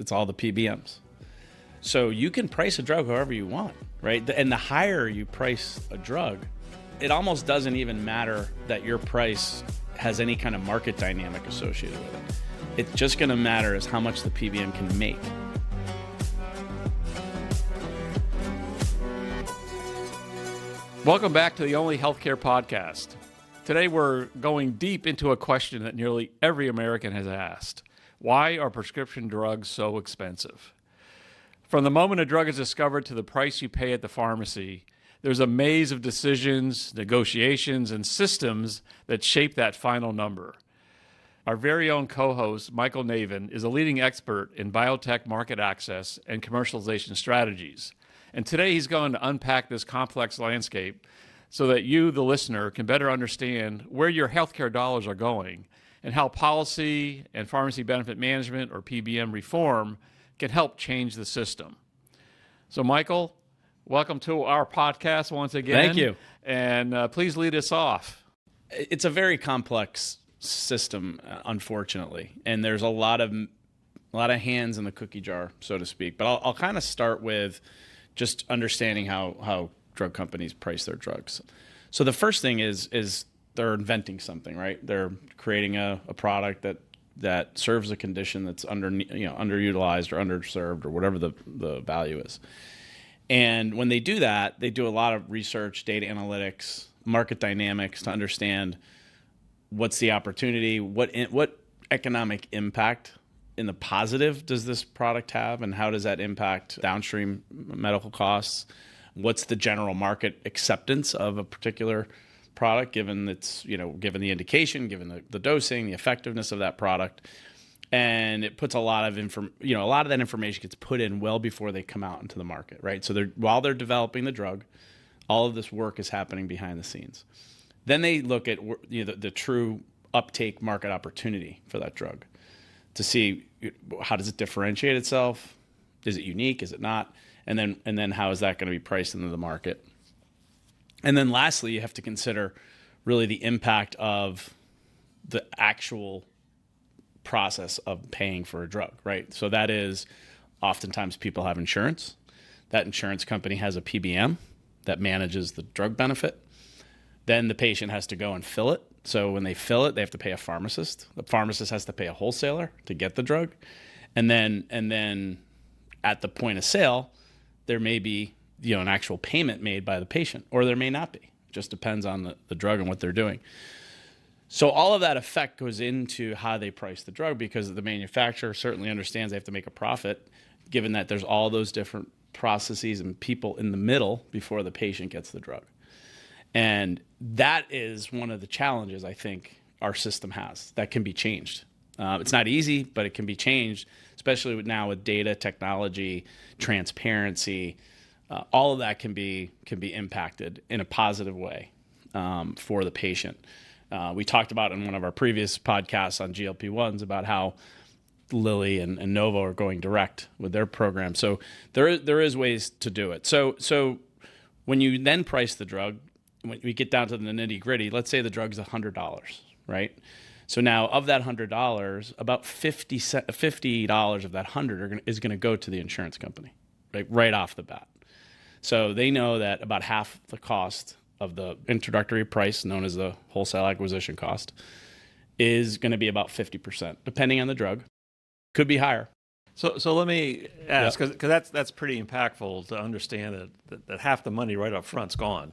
It's all the PBMs. So you can price a drug however you want, right? And the higher you price a drug, it almost doesn't even matter that your price has any kind of market dynamic associated with it. It's just going to matter is how much the PBM can make. Welcome back to the Only Healthcare Podcast. Today we're going deep into a question that nearly every American has asked. Why are prescription drugs so expensive? From the moment a drug is discovered to the price you pay at the pharmacy, there's a maze of decisions, negotiations, and systems that shape that final number. Our very own co-host, Michael Navin, is a leading expert in biotech market access and commercialization strategies. And today he's going to unpack this complex landscape so that you, the listener, can better understand where your healthcare dollars are going and how policy and pharmacy benefit management, or PBM reform, can help change the system. So, Michael, welcome to our podcast once again. Thank you. And please lead us off. It's a very complex system, unfortunately, and there's a lot of hands in the cookie jar, so to speak. But I'll kind of start with just understanding how drug companies price their drugs. So the first thing is they're inventing something, right? They're creating a product that serves a condition that's underutilized or underserved or whatever the value is. And when they do that, they do a lot of research, data analytics, market dynamics to understand what's the opportunity, what economic impact in the positive does this product have, and how does that impact downstream medical costs? What's the general market acceptance of a particular product, given given the indication, given the dosing, the effectiveness of that product, and it puts a lot of that information gets put in well before they come out into the market, right? So while they're developing the drug, all of this work is happening behind the scenes. Then they look at the true uptake market opportunity for that drug to see how does it differentiate itself, is it unique, is it not, and then how is that going to be priced into the market. And then lastly, you have to consider really the impact of the actual process of paying for a drug, right? So that is oftentimes people have insurance. That insurance company has a PBM that manages the drug benefit. Then the patient has to go and fill it. So when they fill it, they have to pay a pharmacist. The pharmacist has to pay a wholesaler to get the drug. And then at the point of sale, there may be an actual payment made by the patient, or there may not be. It just depends on the drug and what they're doing. So all of that effect goes into how they price the drug, because the manufacturer certainly understands they have to make a profit, given that there's all those different processes and people in the middle before the patient gets the drug. And that is one of the challenges I think our system has that can be changed. It's not easy, but it can be changed, especially now with data, technology, transparency. All of that can be impacted in a positive way for the patient. We talked about in one of our previous podcasts on GLP-1s about how Lilly and Novo are going direct with their program. So there is ways to do it. So when you then price the drug, when we get down to the nitty gritty, let's say the drug's $100, right? So now of that $100, about $50 of that $100 is going to go to the insurance company, right off the bat. So they know that about half the cost of the introductory price, known as the wholesale acquisition cost, is going to be about 50%, depending on the drug. Could be higher. So let me ask, because that's pretty impactful to understand that half the money right up front's gone.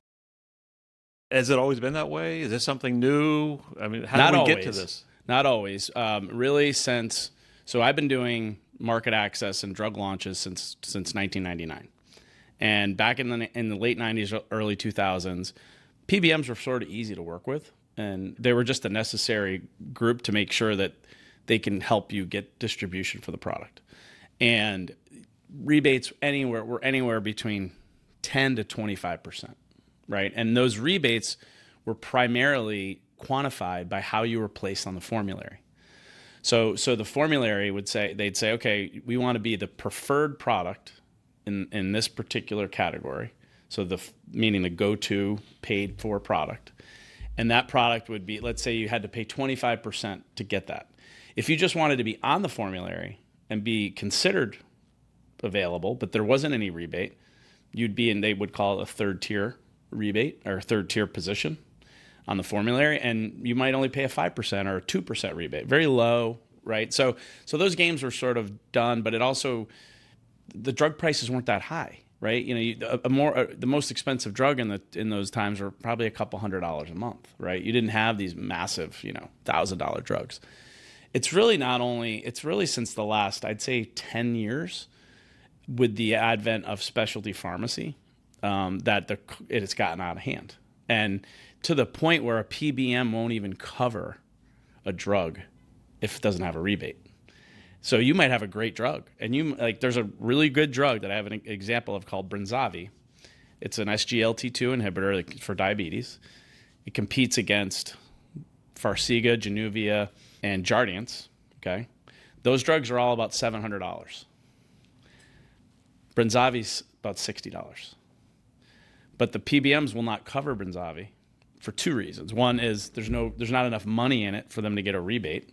Has it always been that way? Is this something new? I mean, how did we get to this? Not always. Really, so I've been doing market access and drug launches since 1999. And back in the late 90s, early 2000s, PBMs were sort of easy to work with. And they were just a necessary group to make sure that they can help you get distribution for the product. And rebates were anywhere between 10 to 25%, right? And those rebates were primarily quantified by how you were placed on the formulary. So the formulary they'd say, okay, we want to be the preferred product in this particular category. So meaning the go-to paid for product. And that product would be, let's say you had to pay 25% to get that. If you just wanted to be on the formulary, and be considered available, but there wasn't any rebate, you'd be in, they would call it a third tier rebate or third tier position on the formulary, and you might only pay a 5% or a 2% rebate, very low, right? So those games were sort of done, but it also, the drug prices weren't that high, right? You know, the most expensive drug in those times were probably a couple $100 a month, right? You didn't have these massive, you know, $1,000 drugs. It's really since the last, I'd say 10 years, with the advent of specialty pharmacy, that it has gotten out of hand. And to the point where a PBM won't even cover a drug if it doesn't have a rebate. So you might have a great drug, and there's a really good drug that I have an example of called Brenzavvy. It's an SGLT2 inhibitor for diabetes. It competes against Farxiga, Januvia, and Jardiance. Okay, those drugs are all about $700. Brenzavvy's about $60. But the PBMs will not cover Brenzavvy for two reasons. One is there's not enough money in it for them to get a rebate.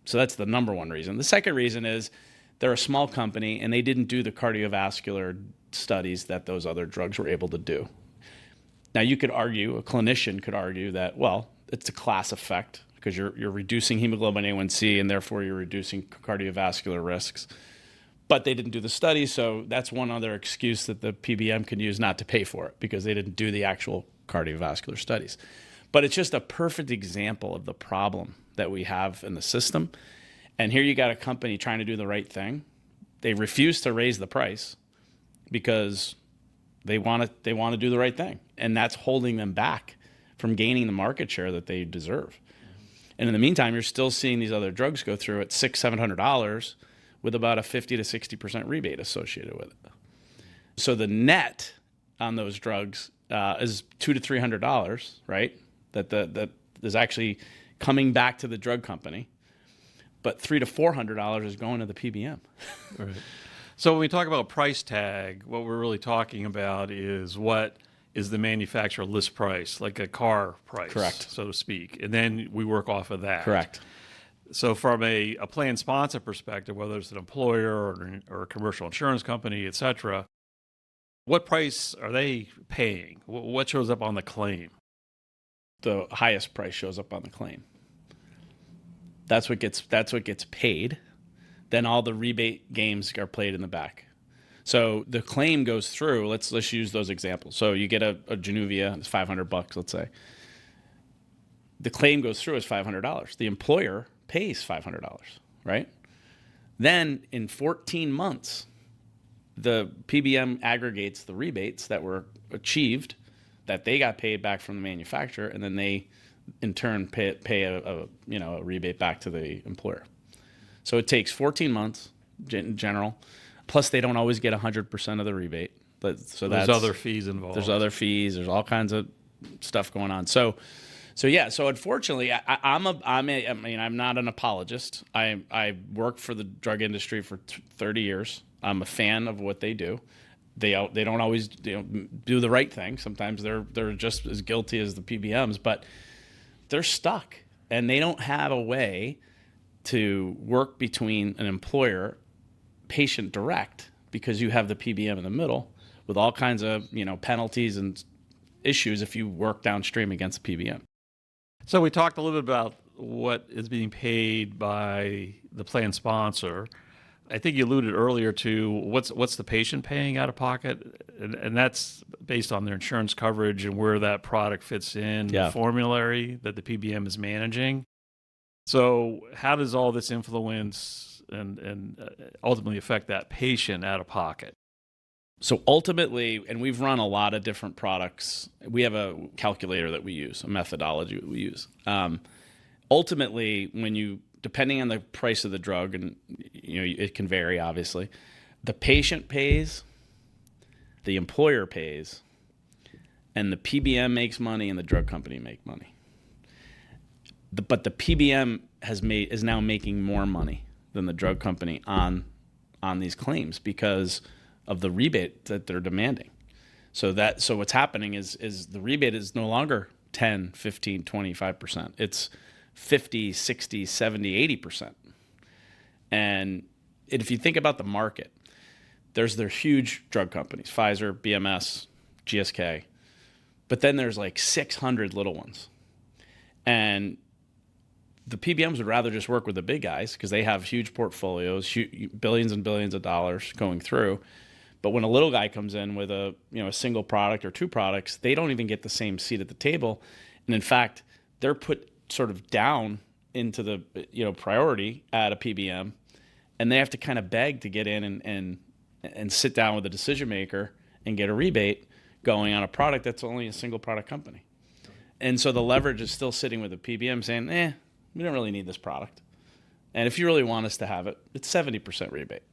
So that's the number one reason. The second reason is they're a small company and they didn't do the cardiovascular studies that those other drugs were able to do. Now you could argue, a clinician could argue that, well, it's a class effect because you're reducing hemoglobin A1C and therefore you're reducing cardiovascular risks. But they didn't do the study, so that's one other excuse that the PBM can use not to pay for it because they didn't do the actual cardiovascular studies. But it's just a perfect example of the problem that we have in the system. And here you got a company trying to do the right thing. They refuse to raise the price because they want to do the right thing. And that's holding them back from gaining the market share that they deserve. And in the meantime, you're still seeing these other drugs go through at $600-$700 with about a 50 to 60% rebate associated with it. So the net on those drugs is $200 to $300, right? That is actually coming back to the drug company, but $300 to $400 is going to the PBM. Right. So when we talk about price tag, what we're really talking about is what is the manufacturer list price, like a car price, correct, so to speak, and then we work off of that. Correct. So from a plan sponsor perspective, whether it's an employer or a commercial insurance company, et cetera, what price are they paying? What shows up on the claim? The highest price shows up on the claim. That's what gets paid. Then all the rebate games are played in the back. So the claim goes through. Let's use those examples. So you get a Januvia, it's $500, let's say. The claim goes through as $500. The employer pays $500, right? Then in 14 months, the PBM aggregates the rebates that were achieved, that they got paid back from the manufacturer, and then they in turn pay a rebate back to the employer. So it takes 14 months in general. Plus, they don't always get 100% of the rebate. But so there's other fees involved. There's other fees. There's all kinds of stuff going on. So unfortunately, I'm not an apologist. I worked for the drug industry for 30 years. I'm a fan of what they do. They don't always do the right thing. Sometimes they're just as guilty as the PBMs, but they're stuck and they don't have a way to work between an employer, patient direct, because you have the PBM in the middle with all kinds of penalties and issues if you work downstream against the PBM. So we talked a little bit about what is being paid by the plan sponsor. I think you alluded earlier to what's the patient paying out of pocket, and that's based on their insurance coverage and where that product fits in the formulary that the PBM is managing. So how does all this influence and ultimately affect that patient out of pocket? So ultimately, and we've run a lot of different products. We have a calculator that we use, a methodology that we use. Ultimately, depending on the price of the drug, and it can vary, obviously, the patient pays, the employer pays, and the PBM makes money and the drug company make money. But the PBM is now making more money than the drug company on these claims because of the rebate that they're demanding. So what's happening is the rebate is no longer 10, 15, 25%. It's 50, 60, 70, 80%. And if you think about the market, there's their huge drug companies, Pfizer, BMS, GSK, but then there's like 600 little ones. And the PBMs would rather just work with the big guys because they have huge portfolios, billions and billions of dollars going through. But when a little guy comes in with a single product or two products, they don't even get the same seat at the table. And in fact, they're put sort of down into the priority at a PBM, and they have to kind of beg to get in and sit down with the decision maker and get a rebate going on a product that's only a single product company. And so the leverage is still sitting with the PBM saying, we don't really need this product. And if you really want us to have it, it's 70% rebate.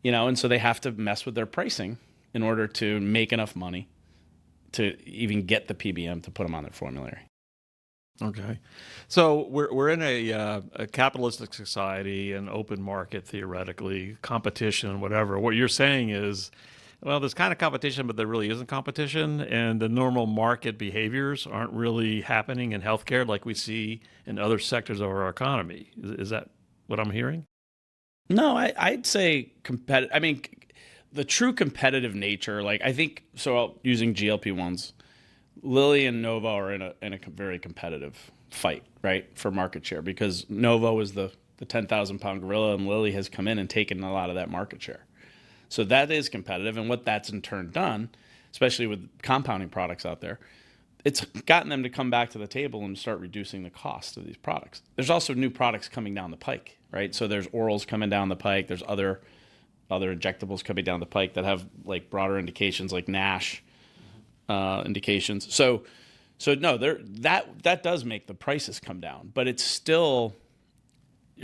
And so they have to mess with their pricing in order to make enough money to even get the PBM to put them on their formulary. Okay. So we're in a capitalistic society, an open market, theoretically, competition, whatever. What you're saying is, well, there's kind of competition, but there really isn't competition, and the normal market behaviors aren't really happening in healthcare like we see in other sectors of our economy. Is that what I'm hearing? No, I'd say competitive. I mean, the true competitive nature, like I think, so using GLP-1s, Lilly and Novo are in a very competitive fight, right, for market share, because Novo is the 10,000-pound gorilla, and Lilly has come in and taken a lot of that market share. So that is competitive, and what that's in turn done, especially with compounding products out there, it's gotten them to come back to the table and start reducing the cost of these products. There's also new products coming down the pike, right? So there's orals coming down the pike. There's other injectables coming down the pike that have like broader indications, like NASH indications. So no, that does make the prices come down, but you're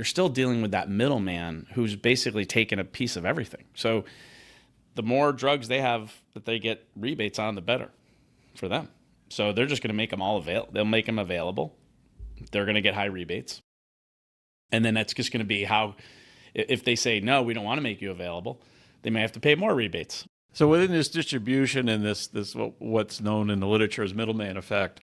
still dealing with that middleman who's basically taking a piece of everything. So the more drugs they have that they get rebates on, the better for them. So they're just going to make them all available. They'll make them available. They're going to get high rebates. And then that's just going to be how, if they say, no, we don't want to make you available, they may have to pay more rebates. So within this distribution and this what's known in the literature as middleman effect,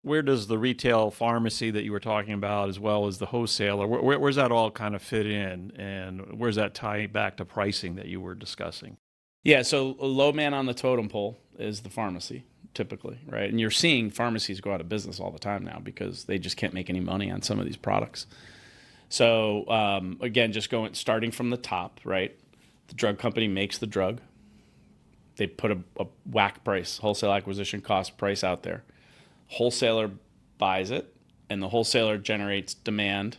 where does the retail pharmacy that you were talking about, as well as the wholesaler, where's that all kind of fit in, and where's that tie back to pricing that you were discussing? Yeah, so a low man on the totem pole is the pharmacy, typically, right? And you're seeing pharmacies go out of business all the time now because they just can't make any money on some of these products. So again, starting from the top, right? The drug company makes the drug. They put a whack price, wholesale acquisition cost price out there. Wholesaler buys it, and the wholesaler generates demand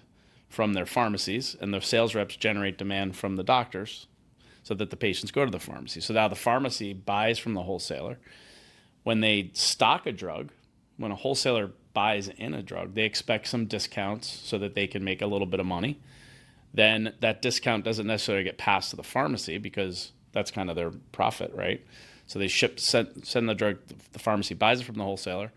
from their pharmacies, and the sales reps generate demand from the doctors so that the patients go to the pharmacy. So now the pharmacy buys from the wholesaler. When they stock a drug, when a wholesaler buys in a drug, they expect some discounts so that they can make a little bit of money. Then that discount doesn't necessarily get passed to the pharmacy because that's kind of their profit, right? So they send the drug, the pharmacy buys it from the wholesaler.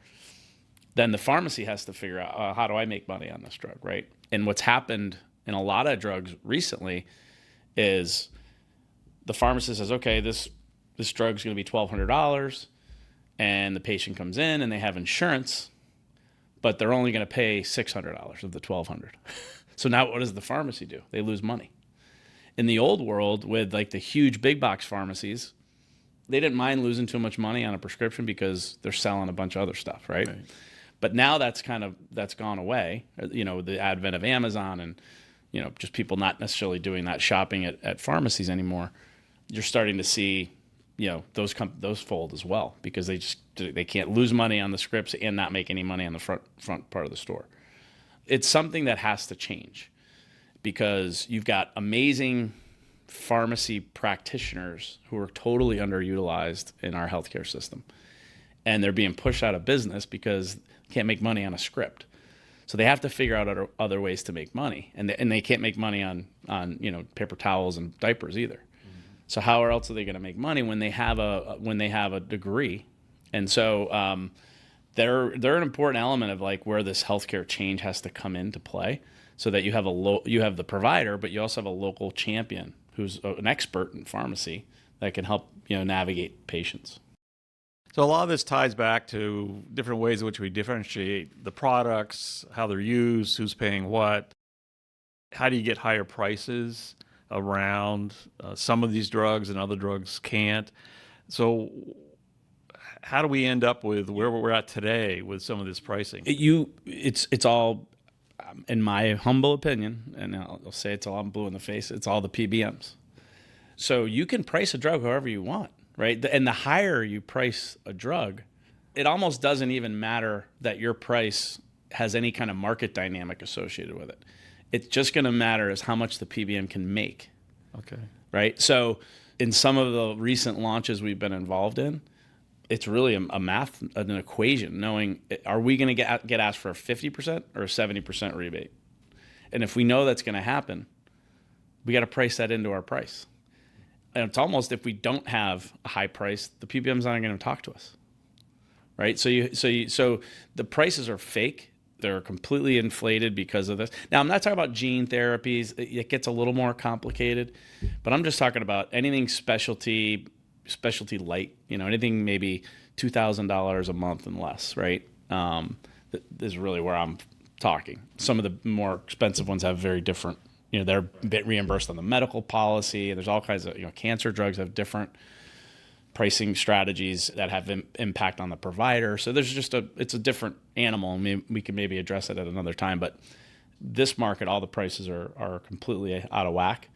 Then the pharmacy has to figure out, how do I make money on this drug, right? And what's happened in a lot of drugs recently is the pharmacist says, okay, this drug's going to be $1,200, and the patient comes in and they have insurance, but they're only going to pay $600 of the $1,200. So now what does the pharmacy do? They lose money. In the old world, with like the huge big box pharmacies, they didn't mind losing too much money on a prescription because they're selling a bunch of other stuff, right? But now that's gone away. The advent of Amazon and just people not necessarily doing that shopping at pharmacies anymore. You're starting to see those fold as well because they can't lose money on the scripts and not make any money on the front part of the store. It's something that has to change because you've got amazing pharmacy practitioners who are totally underutilized in our healthcare system, and they're being pushed out of business because they can't make money on a script. So they have to figure out other ways to make money, and they can't make money on paper towels and diapers either. Mm-hmm. So how else are they going to make money when they have a degree? And so they're an important element of like where this healthcare change has to come into play, so that you have the provider, but you also have a local champion who's an expert in pharmacy that can help navigate patients. So a lot of this ties back to different ways in which we differentiate the products, how they're used, who's paying what. how do you get higher prices around some of these drugs and other drugs can't? So how do we end up with where we're at today with some of this pricing? It's all, in my humble opinion, and I'll say it till I'm blue in the face, it's all the PBMs. So you can price a drug however you want, right? And the higher you price a drug, it almost doesn't even matter that your price has any kind of market dynamic associated with it. It's just going to matter is how much the PBM can make. Okay. Right? So in some of the recent launches we've been involved in, it's really a math, an equation, knowing are we going to get asked for a 50% or a 70% rebate? And if we know that's going to happen, we got to price that into our price. And it's almost, if we don't have a high price, the PBMs aren't going to talk to us. Right? So the prices are fake. They're completely inflated because of this. Now, I'm not talking about gene therapies. It gets a little more complicated, but I'm just talking about anything specialty light, anything maybe $2,000 a month and less, right? This is really where I'm talking. Some of the more expensive ones have very different, they're a bit reimbursed on the medical policy. There's all kinds of, cancer drugs have different pricing strategies that have impact on the provider. So there's it's a different animal, and we can maybe address it at another time. But this market, all the prices are completely out of whack,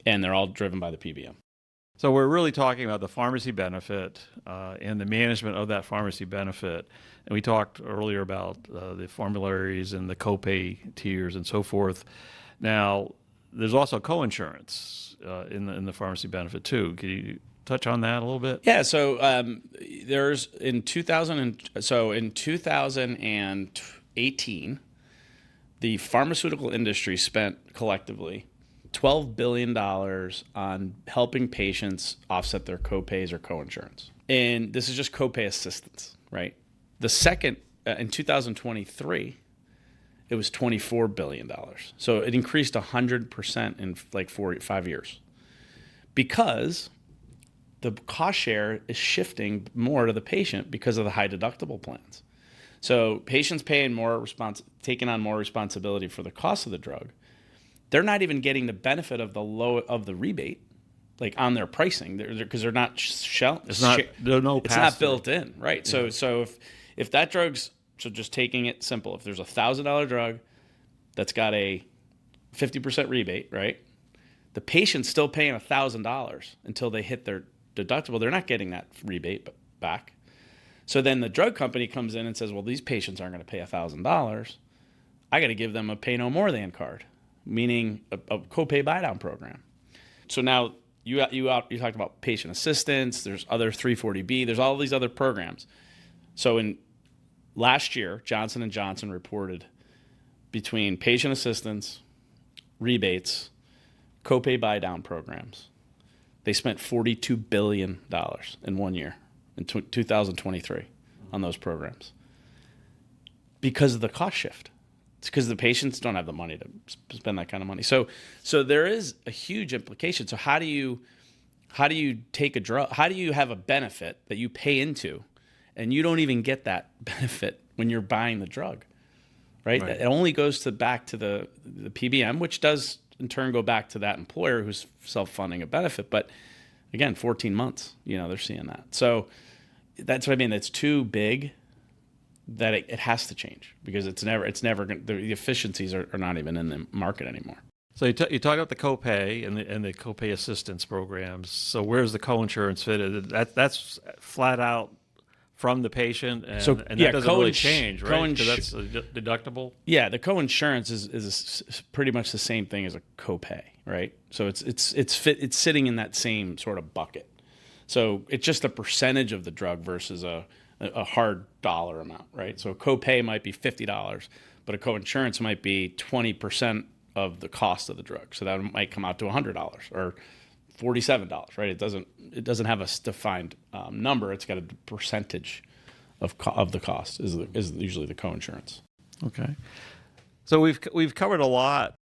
and they're all driven by the PBM. So we're really talking about the pharmacy benefit and the management of that pharmacy benefit. And we talked earlier about the formularies and the copay tiers and so forth. Now, there's also coinsurance in the pharmacy benefit too. Can you touch on that a little bit? Yeah. So there's in 2018, the pharmaceutical industry spent collectively $12 billion on helping patients offset their copays or coinsurance. And this is just copay assistance, right? The second, in 2023, it was $24 billion. So it increased 100% in like 5 years, because the cost share is shifting more to the patient because of the high deductible plans. So patients taking on more responsibility for the cost of the drug. They're not even getting the benefit of the rebate, like on their pricing, because they're not it's not built in, right? Yeah. So if that drug's, so just taking it simple, if there's $1,000 drug that's got a 50% rebate, right? The patient's still paying $1,000 until they hit their deductible. They're not getting that rebate back. So then the drug company comes in and says, well, these patients aren't going to pay $1,000. I got to give them a pay no more than card, meaning a copay buy down program. So now you talked about patient assistance. There's other 340B. There's all these other programs. So in last year, Johnson & Johnson reported between patient assistance, rebates, copay buy down programs, they spent $42 billion in 1 year, in 2023, on those programs because of the cost shift. It's because the patients don't have the money to spend that kind of money. So there is a huge implication. So how do you take a drug? How do you have a benefit that you pay into, and you don't even get that benefit when you're buying the drug, right? It only goes back to the PBM, which does in turn go back to that employer who's self-funding a benefit. But again, 14 months, they're seeing that. So that's what I mean. It's too big that it has to change, because it's never going. The efficiencies are not even in the market anymore. So you talk about the copay and the copay assistance programs. So where's the coinsurance fitted? That's flat out from the patient, and that doesn't really change, right? Because that's a deductible. Yeah, the coinsurance is pretty much the same thing as a copay, right? So it's sitting in that same sort of bucket. So it's just a percentage of the drug versus a hard dollar amount, right? So a copay might be $50, but a coinsurance might be 20% of the cost of the drug. So that might come out to $100 or $47, right? It doesn't have a defined number. It's got a percentage of the cost is usually the coinsurance. Okay. So we've covered a lot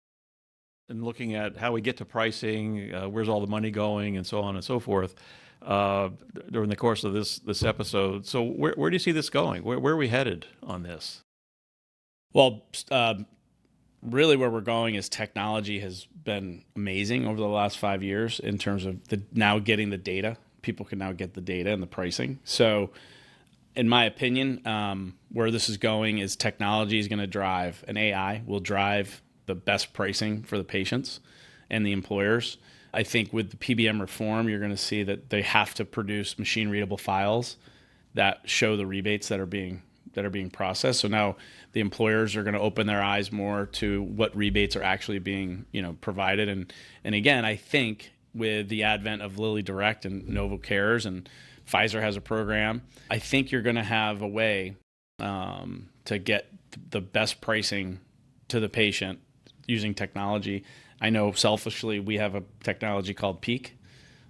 in looking at how we get to pricing, where's all the money going, and so on and so forth during the course of this episode. So where do you see this going? Where are we headed on this? Well, really where we're going is technology has been amazing over the last 5 years in terms of now getting the data. People can now get the data and the pricing. So in my opinion, where this is going is technology is going to drive, and AI will drive the best pricing for the patients and the employers. I think with the PBM reform, you're going to see that they have to produce machine readable files that show the rebates that are being processed. So now the employers are going to open their eyes more to what rebates are actually being, provided. And again, I think with the advent of Lilly Direct and Novo Cares, and Pfizer has a program, I think you're going to have a way to get the best pricing to the patient using technology. I know selfishly we have a technology called Peak.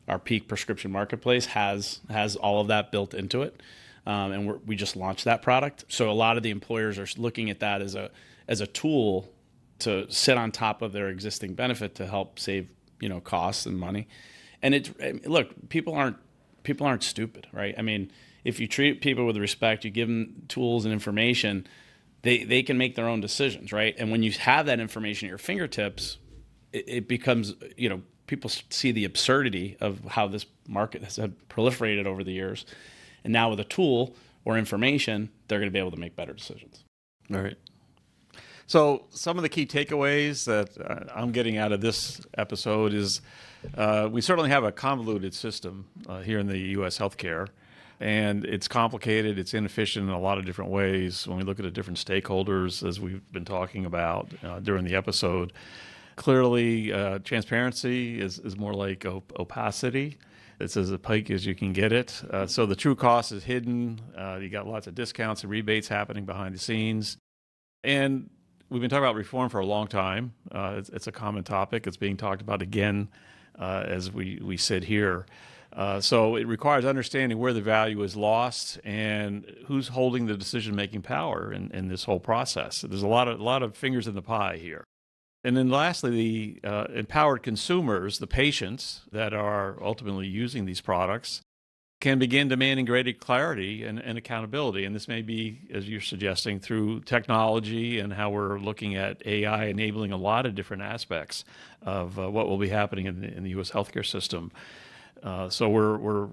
Our Peak prescription marketplace has all of that built into it. And we just launched that product. So a lot of the employers are looking at that as a tool to sit on top of their existing benefit to help save, costs and money. And look, people aren't stupid, right? I mean, if you treat people with respect, you give them tools and information, they can make their own decisions, right? And when you have that information at your fingertips, it becomes, people see the absurdity of how this market has proliferated over the years. And now with a tool or information, they're going to be able to make better decisions. All right. So some of the key takeaways that I'm getting out of this episode is we certainly have a convoluted system here in the U.S. healthcare, and it's complicated, it's inefficient in a lot of different ways when we look at the different stakeholders, as we've been talking about during the episode. Clearly, transparency is more like opacity. It's as opaque as you can get it. So the true cost is hidden. You got lots of discounts and rebates happening behind the scenes. And we've been talking about reform for a long time. It's a common topic. It's being talked about again as we sit here. So it requires understanding where the value is lost and who's holding the decision-making power in this whole process. There's a lot of fingers in the pie here. And then lastly, the empowered consumers, the patients that are ultimately using these products, can begin demanding greater clarity and accountability. And this may be, as you're suggesting, through technology and how we're looking at AI enabling a lot of different aspects of what will be happening in the U.S. healthcare system. So we're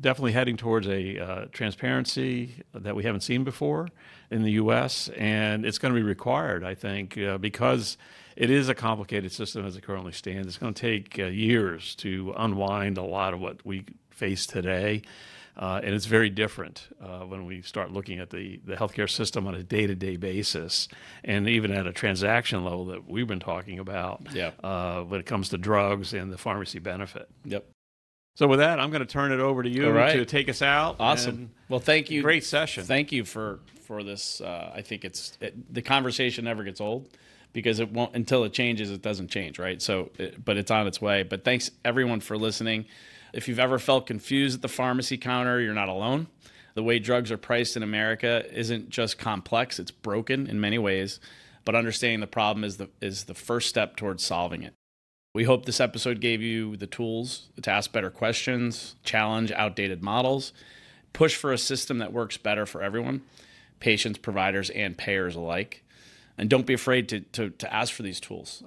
definitely heading towards a transparency that we haven't seen before in the U.S., and it's going to be required, I think, because it is a complicated system as it currently stands. It's going to take years to unwind a lot of what we face today, and it's very different when we start looking at the healthcare system on a day-to-day basis, and even at a transaction level that we've been talking about when it comes to drugs and the pharmacy benefit. Yep. So with that, I'm going to turn it over to you to take us out. Awesome. Well, thank you. Great session. Thank you for this. I think the conversation never gets old because it won't until it changes. It doesn't change, right? So, but it's on its way. But thanks everyone for listening. If you've ever felt confused at the pharmacy counter, you're not alone. The way drugs are priced in America isn't just complex; it's broken in many ways. But understanding the problem is the first step towards solving it. We hope this episode gave you the tools to ask better questions, challenge outdated models, push for a system that works better for everyone, patients, providers, and payers alike. And don't be afraid to ask for these tools.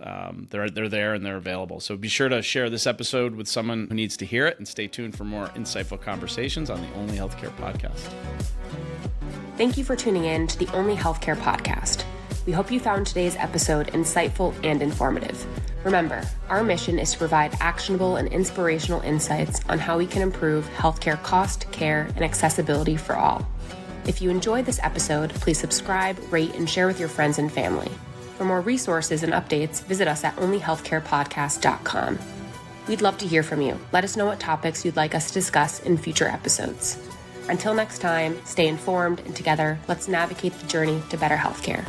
They're there and they're available. So be sure to share this episode with someone who needs to hear it, and stay tuned for more insightful conversations on the Only Healthcare Podcast. Thank you for tuning in to the Only Healthcare Podcast. We hope you found today's episode insightful and informative. Remember, our mission is to provide actionable and inspirational insights on how we can improve healthcare cost, care, and accessibility for all. If you enjoyed this episode, please subscribe, rate, and share with your friends and family. For more resources and updates, visit us at onlyhealthcarepodcast.com. We'd love to hear from you. Let us know what topics you'd like us to discuss in future episodes. Until next time, stay informed, and together, let's navigate the journey to better healthcare.